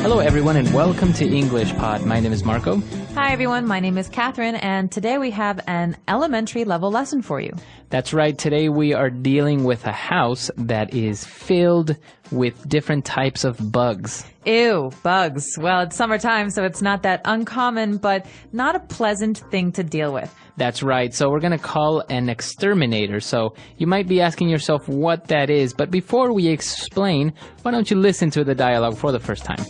Hello, everyone, and welcome to englishpod. My name is Marco. Hi, everyone. My name is Catherine, and today we have an elementary level lesson for you. That's right. Today we are dealing with a house that is filled with different types of bugs. Ew, bugs. Well, it's summertime, so it's not that uncommon, but not a pleasant thing to deal with. That's right. So we're going to call an exterminator. So you might be asking yourself what that is, but before we explain, why don't you listen to the dialogue for the first time?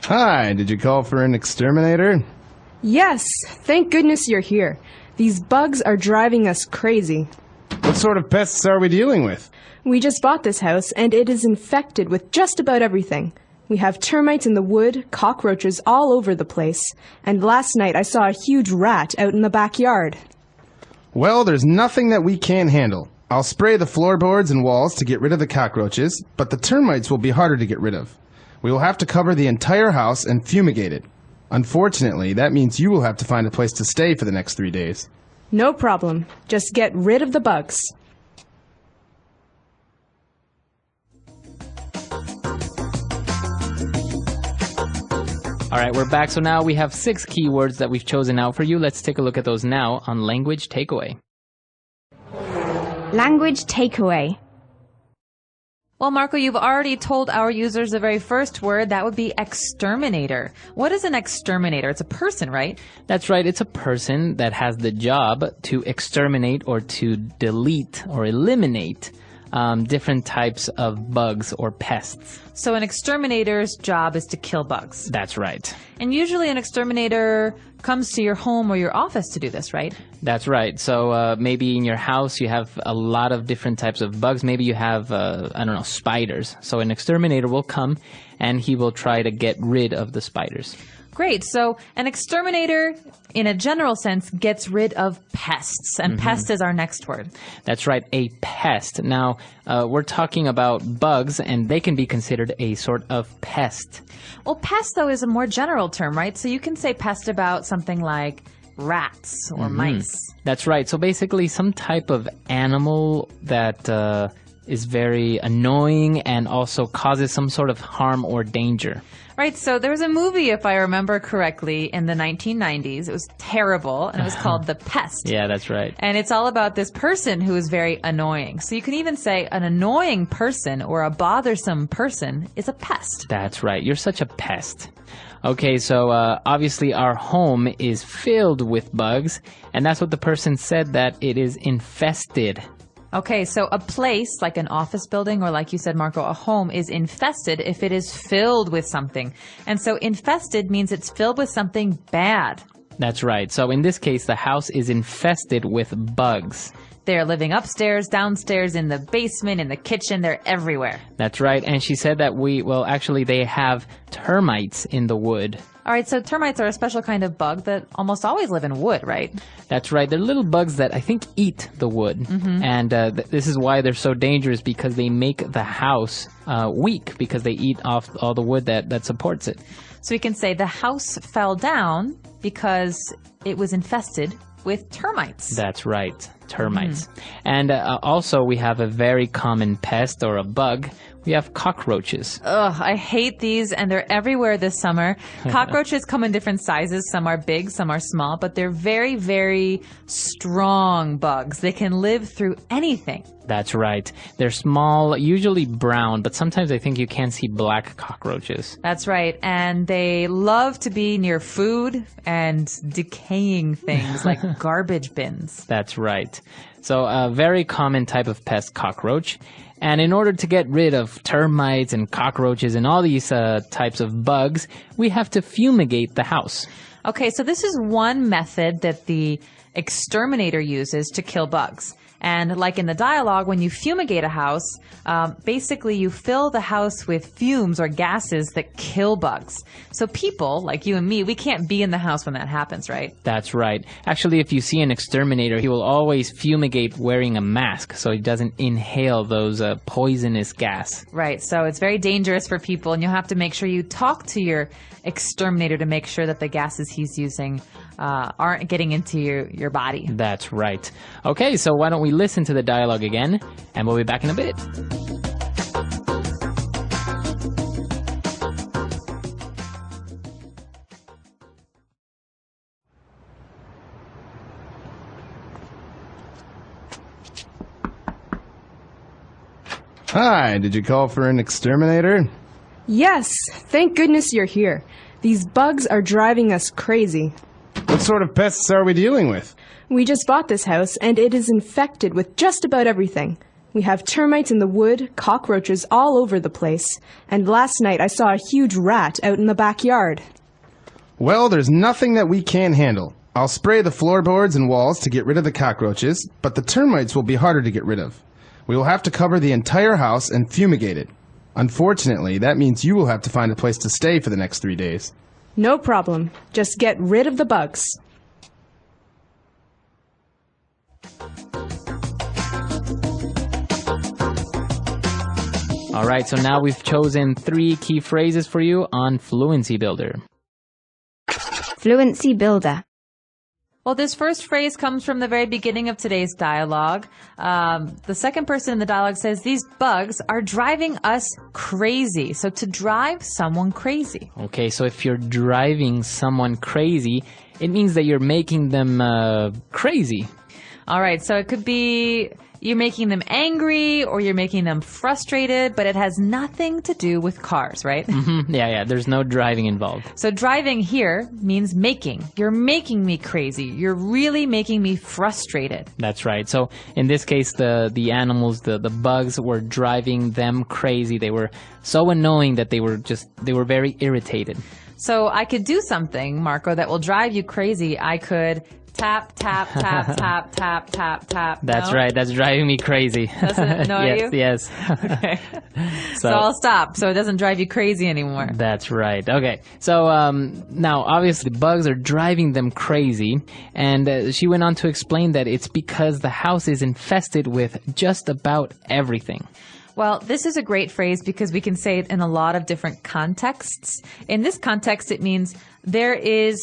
Hi, did you call for an exterminator? Yes, thank goodness you're here. These bugs are driving us crazy. What sort of pests are we dealing with? We just bought this house, and it is infected with just about everything. We have termites in the wood, cockroaches all over the place, and last night I saw a huge rat out in the backyard. Well, there's nothing that we can't handle. I'll spray the floorboards and walls to get rid of the cockroaches, but the termites will be harder to get rid of. We will have to cover the entire house and fumigate it. Unfortunately, that means you will have to find a place to stay for the next 3 days. No problem. Just get rid of the bugs. All right, we're back. So now we have 6 keywords that we've chosen out for you. Let's take a look at those now on Language Takeaway. Language takeaway. Well, Marco, you've already told our users the very first word. That would be exterminator. What is an exterminator? It's a person, right? That's right. It's a person that has the job to exterminate or to delete or eliminate different types of bugs or pests. So an exterminator's job is to kill bugs. That's right. And usually an exterminator comes to your home or your office to do this, right? That's right. So maybe in your house you have a lot of different types of bugs. Maybe you have, spiders. So an exterminator will come and he will try to get rid of the spiders. Great. So an exterminator, in a general sense, gets rid of pests. And pest is our next word. That's right, a pest. Now, we're talking about bugs, and they can be considered a sort of pest. Well, pest, though, is a more general term, right? So you can say pest about something like rats or mice. That's right. So basically, some type of animal that is very annoying and also causes some sort of harm or danger. Right, so there was a movie, if I remember correctly, in the 1990s. It was terrible, and it was called The Pest. Yeah, that's right. And it's all about this person who is very annoying. So you can even say an annoying person or a bothersome person is a pest. That's right. You're such a pest. Okay, so obviously our home is filled with bugs, and that's what the person said, that it is infested. Okay, so a place, like an office building, or like you said, Marco, a home, is infested if it is filled with something. And so infested means it's filled with something bad. That's right. So in this case, the house is infested with bugs. They're living upstairs, downstairs, in the basement, in the kitchen. They're everywhere. That's right. And she said that they have termites in the wood. All right, so termites are a special kind of bug that almost always live in wood, right? That's right. They're little bugs that I think eat the wood. And this is why they're so dangerous, because they make the house weak, because they eat off all the wood that supports it. So we can say the house fell down because it was infested with termites. That's right. Termites. And also we have a very common pest or a bug. We have cockroaches. Ugh, I hate these, and they're everywhere this summer. Cockroaches come in different sizes. Some are big, some are small, but they're very, very strong bugs. They can live through anything. That's right. They're small, usually brown, but sometimes I think you can see black cockroaches. That's right. And they love to be near food and decaying things like garbage bins. That's right. So a very common type of pest, cockroach. And in order to get rid of termites and cockroaches and all these types of bugs, we have to fumigate the house. Okay, so this is one method that the exterminator uses to kill bugs. And like in the dialogue, when you fumigate a house, basically you fill the house with fumes or gases that kill bugs. So people, like you and me, we can't be in the house when that happens, right? That's right. Actually, if you see an exterminator, he will always fumigate wearing a mask so he doesn't inhale those poisonous gas. Right. So it's very dangerous for people, and you'll have to make sure you talk to your exterminator to make sure that the gases he's using aren't getting into your body. That's right. Okay, so why don't we listen to the dialogue again, and we'll be back in a bit. Hi, did you call for an exterminator? Yes, thank goodness you're here. These bugs are driving us crazy. What sort of pests are we dealing with? We just bought this house, and it is infected with just about everything. We have termites in the wood, cockroaches all over the place, and last night I saw a huge rat out in the backyard. Well, there's nothing that we can't handle. I'll spray the floorboards and walls to get rid of the cockroaches, but the termites will be harder to get rid of. We will have to cover the entire house and fumigate it. Unfortunately, that means you will have to find a place to stay for the next 3 days. No problem. Just get rid of the bugs. All right, so now we've chosen 3 key phrases for you on Fluency Builder. Fluency Builder. Well, this first phrase comes from the very beginning of today's dialogue. The second person in the dialogue says, these bugs are driving us crazy. So to drive someone crazy. Okay, so if you're driving someone crazy, it means that you're making them crazy. All right, so it could be you're making them angry or you're making them frustrated, but it has nothing to do with cars, right? Mm-hmm. Yeah, there's no driving involved. So driving here means making. You're making me crazy. You're really making me frustrated. That's right. So in this case, the animals, the bugs were driving them crazy. They were so annoying that they were very irritated. So I could do something, Marco, that will drive you crazy. I could tap, tap, tap, tap, tap, tap, tap. That's right. That's driving me crazy. Doesn't it annoy you? Yes. Okay. So I'll stop so it doesn't drive you crazy anymore. That's right. Okay. So now, obviously, bugs are driving them crazy. And she went on to explain that it's because the house is infested with just about everything. Well, this is a great phrase because we can say it in a lot of different contexts. In this context, it means there is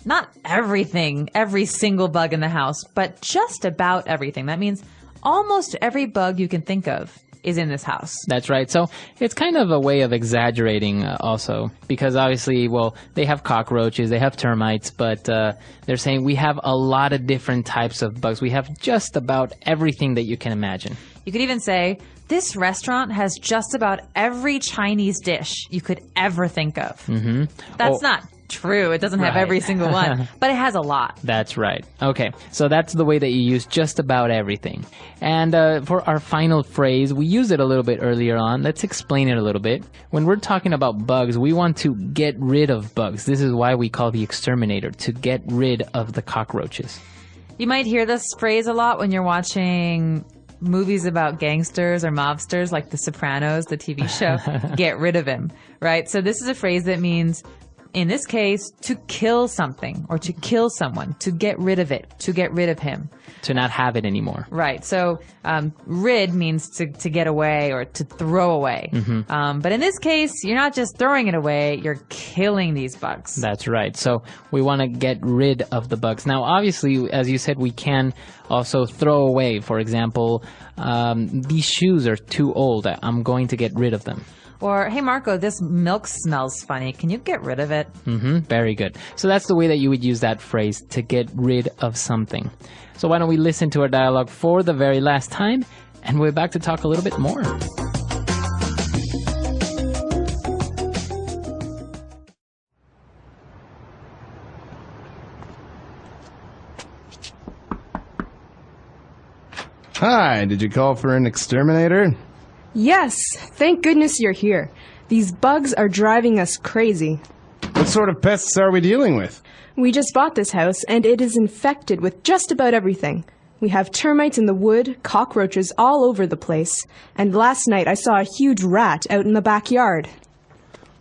not everything, every single bug in the house, but just about everything. That means almost every bug you can think of is in this house. That's right. So it's kind of a way of exaggerating also, because obviously, well, they have cockroaches, they have termites, but they're saying we have a lot of different types of bugs. We have just about everything that you can imagine. You could even say, this restaurant has just about every Chinese dish you could ever think of. Mm-hmm. That's not true. It doesn't have every single one, but it has a lot. That's right. Okay, so that's the way that you use just about everything. And for our final phrase, we used it a little bit earlier on. Let's explain it a little bit. When we're talking about bugs, we want to get rid of bugs. This is why we call the exterminator, to get rid of the cockroaches. You might hear this phrase a lot when you're watching movies about gangsters or mobsters like The Sopranos, the TV show. Get rid of him, right? So this is a phrase that means, in this case, to kill something or to kill someone, to get rid of it, to get rid of him. To not have it anymore. Right. So rid means to get away or to throw away. Mm-hmm. But in this case, you're not just throwing it away, you're killing these bugs. That's right. So we want to get rid of the bugs. Now, obviously, as you said, we can also throw away. For example, these shoes are too old. I'm going to get rid of them. Or, hey, Marco, this milk smells funny. Can you get rid of it? Mm-hmm. Very good. So that's the way that you would use that phrase, to get rid of something. So why don't we listen to our dialogue for the very last time, and we're back to talk a little bit more. Hi, did you call for an exterminator? Yes, thank goodness you're here. These bugs are driving us crazy. What sort of pests are we dealing with? We just bought this house, and it is infected with just about everything. We have termites in the wood, cockroaches all over the place, and last night I saw a huge rat out in the backyard.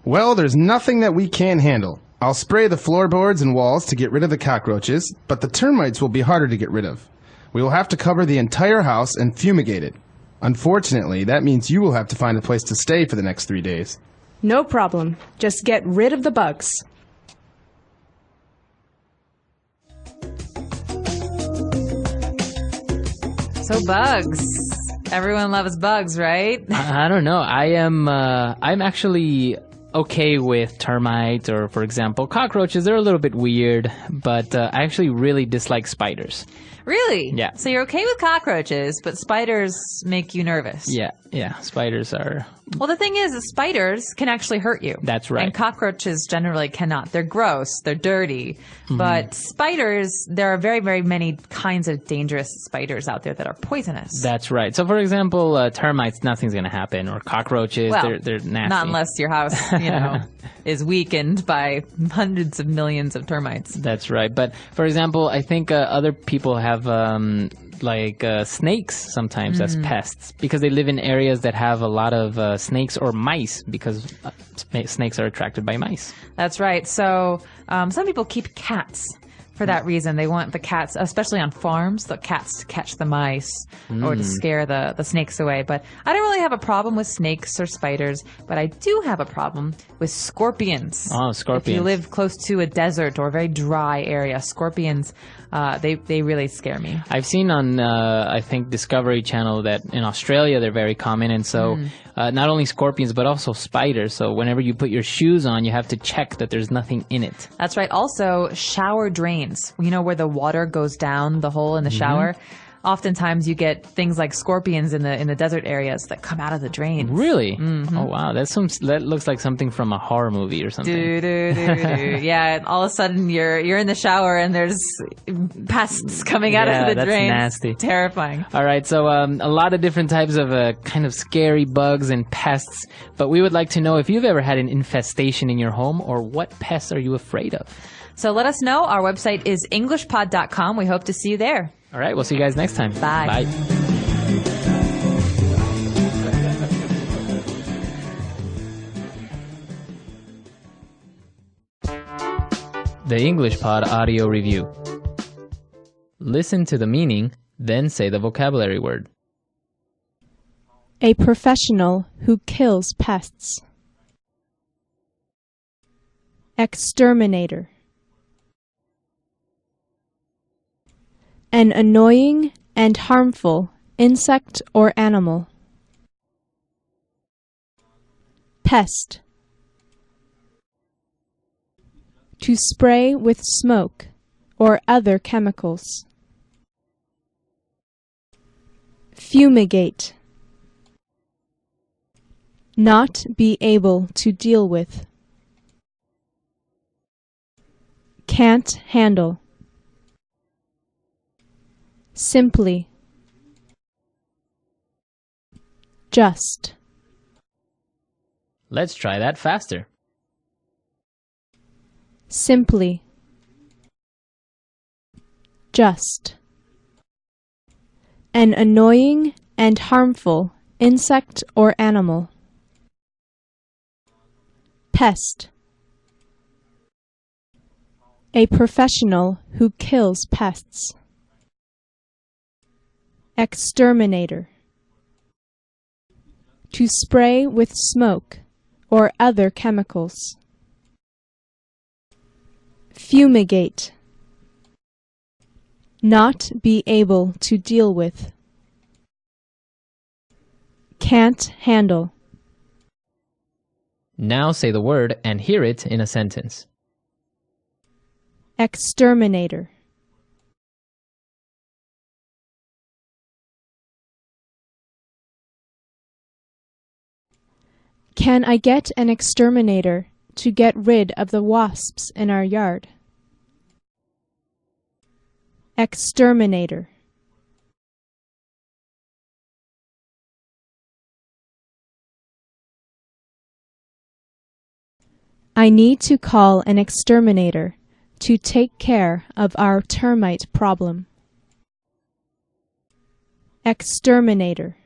Well, there's nothing that we can't handle. I'll spray the floorboards and walls to get rid of the cockroaches, but the termites will be harder to get rid of. We will have to cover the entire house and fumigate it. Unfortunately, that means you will have to find a place to stay for the next 3 days. No problem. Just get rid of the bugs. So bugs. Everyone loves bugs, right? I don't know. I'm actually okay with termites or, for example, cockroaches. They're a little bit weird, but I actually really dislike spiders. Really? Yeah. So you're okay with cockroaches, but spiders make you nervous. Yeah, spiders are... Well, the thing is, spiders can actually hurt you. That's right. And cockroaches generally cannot. They're gross. They're dirty. Mm-hmm. But spiders, there are very, very many kinds of dangerous spiders out there that are poisonous. That's right. So, for example, termites, nothing's going to happen. Or cockroaches, Well, they're nasty. not unless your house, is weakened by hundreds of millions of termites. That's right. But, for example, I think other people have snakes sometimes as pests because they live in areas that have a lot of snakes or mice because snakes are attracted by mice. That's right. So some people keep cats for that reason. They want the cats, especially on farms, the cats to catch the mice or to scare the snakes away. But I don't really have a problem with snakes or spiders, but I do have a problem with scorpions. Oh, scorpions. If you live close to a desert or a very dry area, scorpions, they really scare me. I've seen on, I think, Discovery Channel that in Australia they're very common. And so not only scorpions, but also spiders. So whenever you put your shoes on, you have to check that there's nothing in it. That's right. Also, shower drains. You know, where the water goes down the hole in the shower? Oftentimes you get things like scorpions in the desert areas that come out of the drains. Really? Mm-hmm. Oh, wow. That looks like something from a horror movie or something. Yeah, and all of a sudden you're in the shower and there's pests coming out of the that's drains. Nasty. Terrifying. All right, so a lot of different types of kind of scary bugs and pests, but we would like to know if you've ever had an infestation in your home or what pests are you afraid of? So let us know. Our website is englishpod.com. We hope to see you there. All right, we'll see you guys next time. Bye. Bye. The English Pod Audio Review. Listen to the meaning, then say the vocabulary word. A professional who kills pests. Exterminator. An annoying and harmful insect or animal. Pest. To spray with smoke or other chemicals. Fumigate. Not be able to deal with. Can't handle. Simply. Just. Let's try that faster. Simply. Just. An annoying and harmful insect or animal. Pest. A professional who kills pests. Exterminator. To spray with smoke or other chemicals. Fumigate. Not be able to deal with. Can't handle. Now say the word and hear it in a sentence. Exterminator. Can I get an exterminator to get rid of the wasps in our yard? Exterminator. I need to call an exterminator to take care of our termite problem. Exterminator.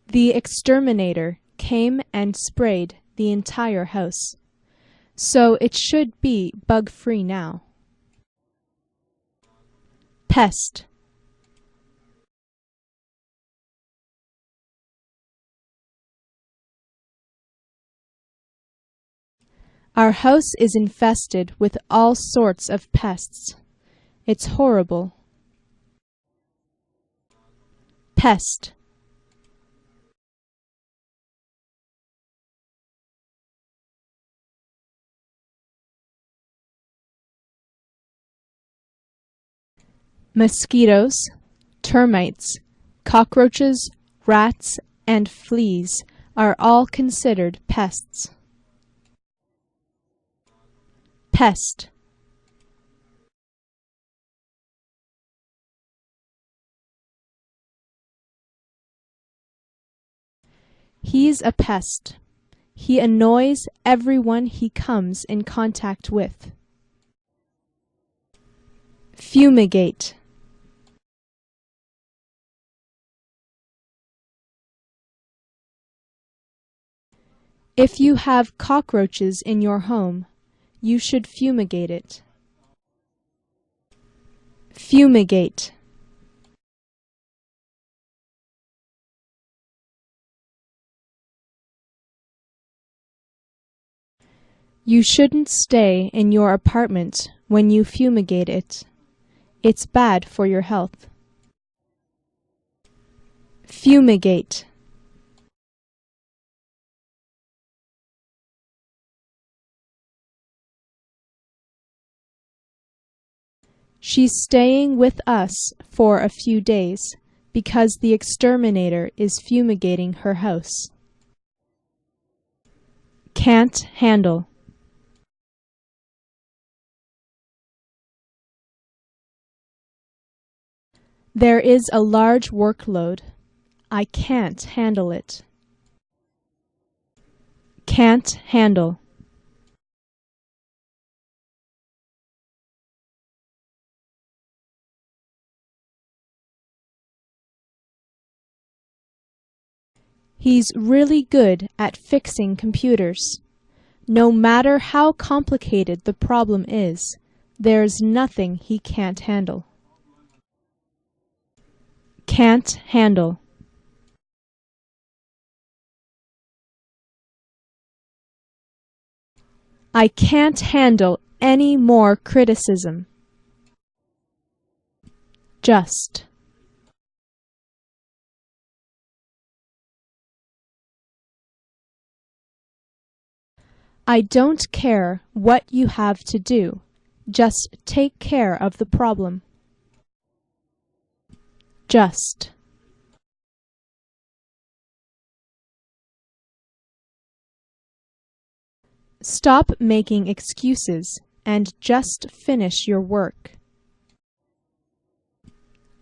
The exterminator came and sprayed the entire house, so it should be bug-free now. Pest. Our house is infested with all sorts of pests. It's horrible. Pest. Mosquitoes, termites, cockroaches, rats, and fleas are all considered pests. Pest. He's a pest. He annoys everyone he comes in contact with. Fumigate. If you have cockroaches in your home, you should fumigate it. Fumigate. You shouldn't stay in your apartment when you fumigate it. It's bad for your health. Fumigate. She's staying with us for a few days because the exterminator is fumigating her house. Can't handle. There is a large workload. I can't handle it. Can't handle. He's really good at fixing computers. No matter how complicated the problem is, there's nothing he can't handle. Can't handle. I can't handle any more criticism. Just. I don't care what you have to do. Just take care of the problem. Just. Stop making excuses and just finish your work.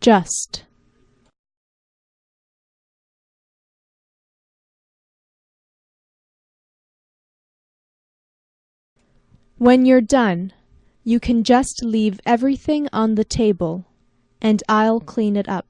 Just. When you're done, you can just leave everything on the table, and I'll clean it up.